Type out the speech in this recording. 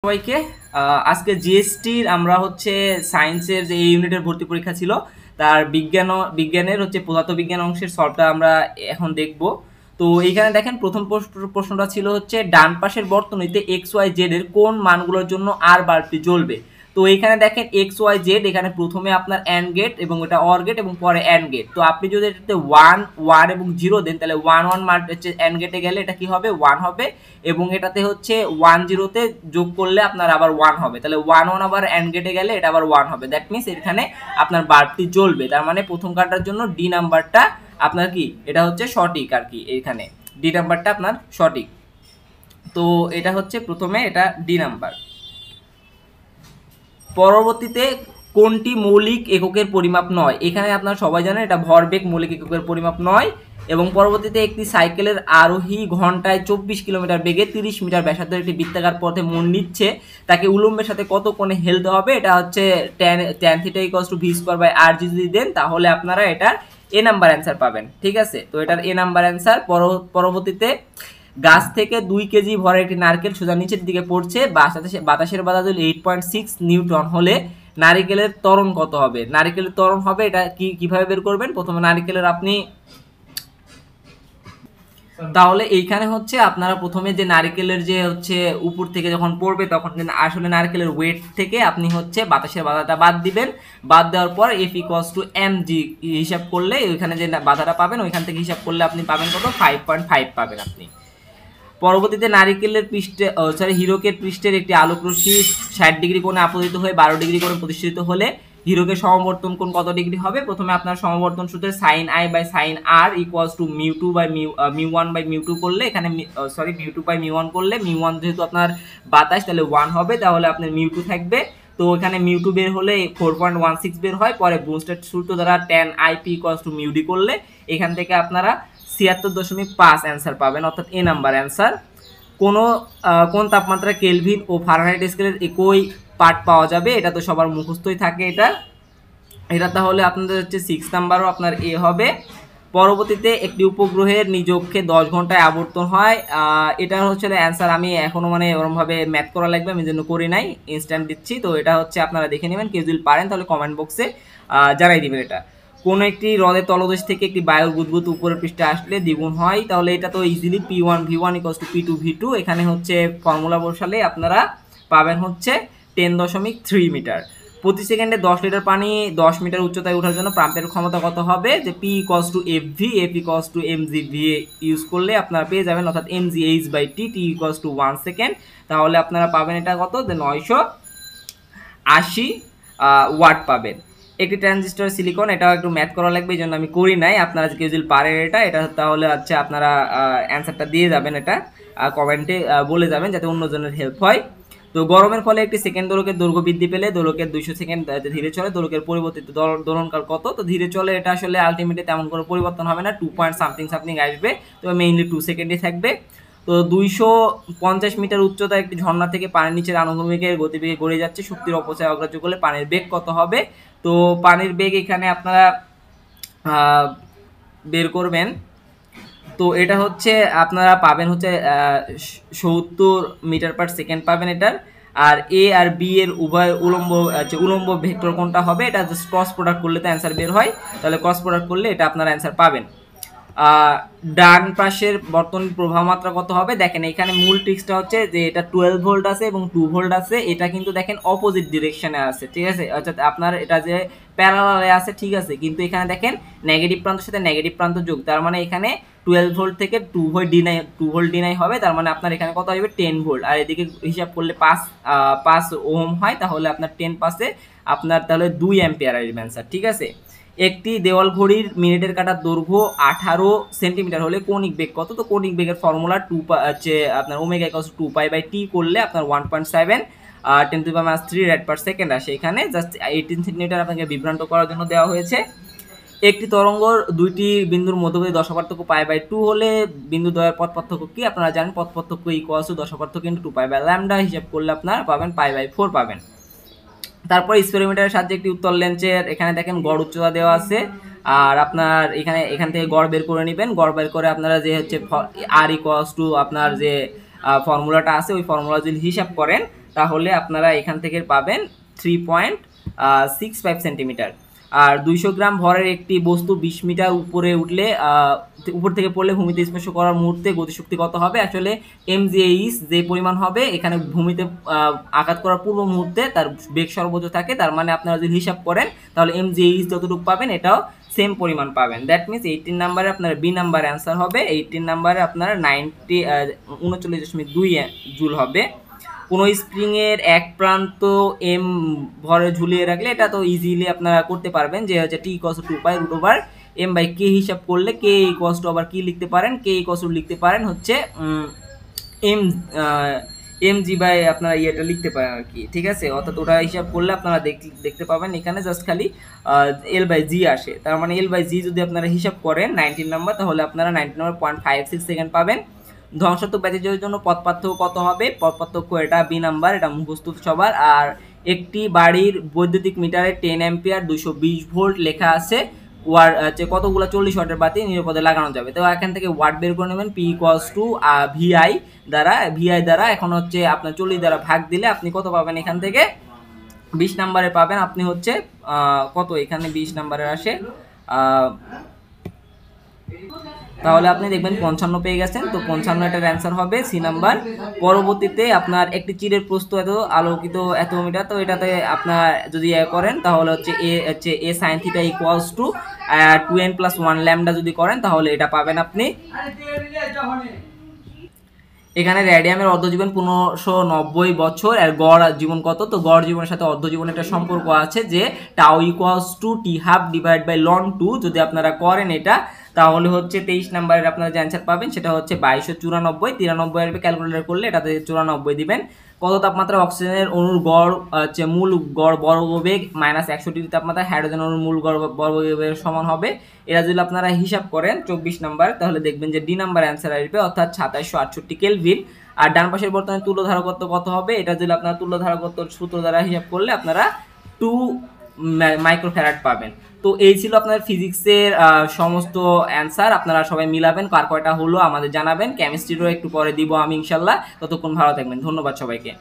সবাইকে আজকে জিএসটির আমরা হচ্ছে সায়েন্সের যে ইউনিটের ভর্তি পরীক্ষা ছিল তার বিজ্ঞানের হচ্ছে পদার্থবিজ্ঞান অংশের সলভটা আমরা এখন দেখব। তো এইখানে দেখেন প্রথম প্রশ্নটা ছিল হচ্ছে ডান পাশের বর্তনীতে এক্স ওয়াই জেড এর কোন মানগুলোর জন্য আর বাল্বটি জ্বলবে। তো এইখানে দেখেন এক্স ওয়াই জেড, এখানে প্রথমে আপনার অ্যান্ড গেট এবং এটা অর গেট এবং পরে অ্যান্ড গেট। তো আপনি যদি এটাতে ওয়ান ওয়ান এবং জিরো দেন তাহলে ওয়ান ওয়ান মার্ক হচ্ছে অ্যান্ড গেটে গেলে এটা কি হবে ওয়ান হবে, এবং এটাতে হচ্ছে ওয়ান জিরোতে যোগ করলে আপনার আবার ওয়ান হবে, তাহলে ওয়ান ওয়ান আবার অ্যান্ড গেটে গেলে এটা আবার ওয়ান হবে। দ্যাট মিনস এখানে আপনার বাল্বটি জ্বলবে। তার মানে প্রথম কার্ডটার জন্য ডি নাম্বারটা আপনার কি এটা হচ্ছে সঠিক আর কি, এখানে ডি নাম্বারটা আপনার সঠিক। তো এটা হচ্ছে প্রথমে এটা ডি নাম্বার। পরবর্তীতে কোনটি মৌলিক এককের পরিমাপ নয়? এখানে আপনারা সবাই জানেন এটা ভরবেগ মৌলিক এককের পরিমাপ নয়। এবং পরবর্তীতে একটি সাইকেলের আরোহী ঘন্টায় 24 কিলোমিটার বেগে 30 মিটার ব্যাসার্ধের একটি বৃত্তাকার পথে মোড় নিচ্ছে, তাকে উলম্বের সাথে কত কোণে হেলতে হবে? এটা হচ্ছে tan থিটা = v²/r যদি দেন তাহলে আপনারা এটার এ নাম্বার অ্যান্সার পাবেন। ঠিক আছে, তো এটার এ নাম্বার অ্যান্সার। পরবর্তীতে গাছ থেকে 2 কেজি ভরের একটি নারকেল সোজা নিচের দিকে পড়ছে, বাতাসের বাধা দিলে 8.6 নিউটন হলে নারিকেলের ত্বরণ কত হবে? নারিকেলের ত্বরণ হবে এটা কিভাবে বের করবেন? প্রথমে নারিকেলের আপনি তাহলে এইখানে হচ্ছে আপনারা প্রথমে যে নারকেলের যে হচ্ছে উপর থেকে যখন পড়বে তখন আসলে নারকেলের ওয়েট থেকে আপনি হচ্ছে বাতাসের বাধাটা বাদ দিবেন। বাদ দেওয়ার পর F = mg হিসাব করলে ওইখানে যে বাধাটা পাবেন ওইখান থেকে হিসাব করলে আপনি পাবেন কত? 5.5 পাবেন আপনি। পরবর্তীতে নারিকেলের পৃষ্ঠে হীরকের পৃষ্ঠের একটি আলোক রশ্মি 60 ডিগ্রি কোণে আপতিত হয়ে 12 ডিগ্রি কোণে প্রতিষ্ঠিত হলে হীরকের সমবর্তন কোণ কত ডিগ্রি হবে? প্রথমে আপনার সমবর্তন সূত্রে sin i by sin r = μ2 by μ1 by μ2 করলে এখানে μ2 বাই μ1 করলে μ1 যেহেতু আপনার বাতাস তাহলে 1 হবে, তাহলে আপনার μ2 থাকবে। তো এখানে μ2 বের হলে 4.16 বের হয়। পরে ব্রুনস্টার সূত্র দ্বারা tan ip = μd করলে এখান থেকে আপনারা 76.5 অ্যান্সার পাবেন, অর্থাৎ এ নাম্বার অ্যান্সার। কোন তাপমাত্রা কেলভিন ও ফারেনহাইট স্কেলের একই পার্ট পাওয়া যাবে? এটা তো সবার মুখস্থই থাকে এটা তাহলে আপনাদের হচ্ছে 6 নাম্বারও আপনার এ হবে। পরবর্তীতে একটি উপগ্রহের নিজ অক্ষে 10 ঘন্টায় আবর্তন হয়, এটা হচ্ছে অ্যান্সার। আমি এখনো মানে ওরমভাবে ম্যাথ করা লাগবে, আমি জন্য করি নাই, ইনস্ট্যান্ট দিচ্ছি। তো এটা হচ্ছে আপনারা দেখে নেবেন, কেউ যদি পারেন তাহলে কমেন্ট বক্সে জানাই দিবেন। এটা কোনো একটি হ্রদের তলদেশ থেকে একটি বায়ুর বুদবুদ উপরের পৃষ্ঠে আসলে দ্বিগুণ হয়, তাহলে এটা তো ইজিলি P1V1 = P2V2। এখানে হচ্ছে ফর্মুলা বসালে আপনারা পাবেন হচ্ছে 10.3 মিটার। প্রতি সেকেন্ডে 10 লিটার পানি 10 মিটার উচ্চতায় ওঠার জন্য পাম্পের ক্ষমতা কত হবে? যে P = FV, F = mgV use করলে আপনারা পেয়ে যাবেন, অর্থাৎ mgh/t, t = 1 সেকেন্ড। তাহলে আপনারা পাবেন এটা কত? যে 980 ওয়াট পাবেন। একটি ট্রানজিস্টর সিলিকন, এটাও একটু ম্যাথ করা লাগবে, এই জন্য আমি করি নাই। আপনারা কেউ যদি পারেন এটা তাহলে হচ্ছে আপনারা অ্যান্সারটা দিয়ে যাবেন, এটা কমেন্টে বলে যাবেন যাতে অন্যজনের হেল্প হয়। তো গরমের ফলে একটি সেকেন্ড দোলকের দৈর্ঘ্য বৃদ্ধি পেলে দোলকের 200 সেকেন্ড ধীরে চলে, দোলকের পরিবর্তিত দোলনকাল কত? তো ধীরে চলে এটা আসলে আলটিমেটলি তেমন কোনো পরিবর্তন হবে না, 2 পয়েন্ট সামথিং আসবে, তো মেইনলি 2 সেকেন্ডই থাকবে। তো 250 মিটার উচ্চতার একটি ঝর্ণা থেকে পানির নিচের আনুভূমিকের গতিবেগে গড়ে যাচ্ছে, শক্তির অপচয় অগ্রাহ্য করলে পানির বেগ কত হবে? তো পানির বেগ এখানে আপনারা বের করবেন। তো এটা হচ্ছে আপনারা পাবেন হচ্ছে 70 মিটার পার সেকেন্ড পাবেন এটার। আর এ আর বি এর উভয় উলম্ব ভেক্টর কোনটা হবে? এটা জাস্ট ক্রস প্রোডাক্ট করলে তো অ্যান্সার বের হয়, তাহলে ক্রস প্রোডাক্ট করলে এটা আপনারা অ্যান্সার পাবেন। ডান পাশের বর্তনীর প্রবাহ মাত্রা কত হবে? দেখেন এখানে মূল ট্রিক্সটা হচ্ছে যে এটা 12 ভোল্ট আছে এবং 2 ভোল্ট আছে, এটা কিন্তু দেখেন অপোজিট ডিরেকশনে আছে। ঠিক আছে, অর্থাৎ আপনার এটা যে প্যারালালে আছে, ঠিক আছে, কিন্তু এখানে দেখেন নেগেটিভ প্রান্তের সাথে নেগেটিভ প্রান্ত যোগ, তার মানে এখানে 12 ভোল্ট থেকে 2 ভোল্ট ডিনাই হবে, তার মানে আপনার এখানে কত আসবে? 10 ভোল্ট। আর এদিকে হিসাব করলে 5 ওহম হয়, তাহলে আপনার 10 পাশে আপনার তাহলে 2 অ্যাম্পিয়ার আসবে অ্যান্সার। ঠিক আছে, একটি দেওয়াল ঘড়ির মিনিটের কাটার দৈর্ঘ্য 18 সেন্টিমিটার হলে কৌণিক বেগ কত? তো কৌণিক বেগের ফর্মুলা হচ্ছে আপনার ওমেগা = 2π/t করলে আপনার 1.7 10⁻³ রেড পার সেকেন্ড আসে। এখানে জাস্ট 18 সেন্টিমিটার আপনাকে বিভ্রান্ত করার জন্য দেওয়া হয়েছে। একটি তরঙ্গর দুইটি বিন্দুর মধ্যবর্তী দশাপার্থক্য π/2 হলে বিন্দু দ্বয়ের পথ পার্থক্য কি? আপনারা জানেন পথ পার্থক্য = দশাপার্থক্য × 2π/λ, হিসাব করলে আপনারা পাবেন π/4 পাবেন। তারপর স্পেরোমিটারের সাহায্যে একটি উত্তল লেন্সের এখানে দেখেন গড় উচ্চতা দেওয়া আছে, আর আপনার এখান থেকে গড় বের করে নেবেন। গড় বের করে আপনারা যে হচ্ছে r = আপনার যে ফর্মুলাটা আছে ওই ফর্মুলা যদি হিসাব করেন তাহলে আপনারা এখান থেকে পাবেন 3.65 সেন্টিমিটার। আর 200 গ্রাম ভরের একটি বস্তু 20 মিটার উপরে উঠলে উপর থেকে পড়লে ভূমিতে স্পর্শ করার মুহূর্তে গতিশক্তি কত হবে? আসলে mgh যে পরিমাণ হবে এখানে ভূমিতে আঘাত করার পূর্ব মুহূর্তে তার বেগ সর্বোচ্চ থাকে, তার মানে আপনারা যদি হিসাব করেন তাহলে mgh যতটুকু পাবেন এটাও সেম পরিমাণ পাবেন। দ্যাট মিনস 18 নাম্বারে আপনার বি নাম্বার অ্যান্সার হবে। 18 নাম্বারে আপনার 39.2 জুল হবে। কোনো স্প্রিংয়ের এক প্রান্ত এম ভরে ঝুলিয়ে রাখলে এটা তো ইজিলি আপনারা করতে পারবেন যে হচ্ছে টি ইকুয়ালস টু 2π√m/k হিসাব করলে কে ইকুয়ালস টু আবার কি লিখতে পারেন, কে ইকুয়ালস টু লিখতে পারেন হচ্ছে এম জি বাই আপনারা ইয়েটা লিখতে পারেন আর কি, ঠিক আছে। অর্থাৎ ওটা হিসাব করলে আপনারা দেখতে পাবেন এখানে জাস্ট খালি L/G আসে, তার মানে L/G যদি আপনারা হিসাব করেন 19 নাম্বার তাহলে আপনারা 19 নাম্বার 0.56 সেকেন্ড পাবেন। ধ্বংসাত্মক ব্যাতিজয়ের জন্য পথ পার্থক্য কত হবে? পথ পার্থক্য এটা বি নাম্বার, এটা মুখস্থ সবার। আর একটি বাড়ির বৈদ্যুতিক মিটারে 10 অ্যাম্পিয়ার 220 ভোল্ট লেখা আছে, ওয়াট হচ্ছে কতগুলো 40 ওয়াটের বাতি নিরাপদে লাগানো যাবে। তো এখান থেকে ওয়াট বের করে নেবেন, পি ইকুয়ালস টু ভিআই দ্বারা এখন হচ্ছে আপনার 40 দ্বারা ভাগ দিলে আপনি কত পাবেন? এখান থেকে 20 নাম্বারে পাবেন আপনি হচ্ছে কত, এখানে 20 নাম্বারে আসে তাহলে আপনি দেখবেন 55 পেয়ে গেছেন। তো 55 এটার অ্যান্সার হবে সি নাম্বার। পরবর্তীতে আপনার একটি চিরের প্রস্থ এত আলোকিত এত মিটার, তো এটাতে আপনার যদি করেন তাহলে হচ্ছে a sine theta equals to 2n+1 lambda যদি করেন তাহলে এটা পাবেন আপনি। এখানে রেডিয়ামের অর্ধজীবন 1590 বছর, আর গড় জীবন কত? তো গড় জীবনের সাথে অর্ধজীবনের একটা সম্পর্ক আছে যে টাউ ইকুয়ালস টু T12/ln2। যদি আপনারা করেন এটা তাহলে হচ্ছে 23 নাম্বারের আপনারা যে অ্যান্সার পাবেন সেটা হচ্ছে 2294। 93 এর ক্যালকুলেটর করলে এটাতে 94 দিবেন। কত তাপমাত্রা অক্সিজেনের অণুর গড় হচ্ছে মূল গড় বর্গবেগ -100 ডিগ্রি তাপমাত্রা হাইড্রোজেন অণুর মূল গড় বর্গবেগের সমান হবে? এটা যদি আপনারা হিসাব করেন 24 নাম্বার তাহলে দেখবেন যে ডি নাম্বার অ্যান্সার আসবে, অর্থাৎ 2768 কেলভিন। আর ডান পাশের বর্তমানে তুল্য ধারকত্ব কত হবে? এটা যদি আপনারা তুল্য ধারকত্ব সূত্র দ্বারা হিসাব করলে আপনারা 2 মাইক্রোফ্যারাড পাবেন। তো এই ছিল আপনার ফিজিক্সের সমস্ত অ্যান্সার। আপনারা সবাই মিলাবেন, কার কয়টা হলো আমাদের জানাবেন। কেমিস্ট্রিরও একটু পরে দিব আমি ইনশাল্লাহ। ততক্ষণ ভালো থাকবেন, ধন্যবাদ সবাইকে।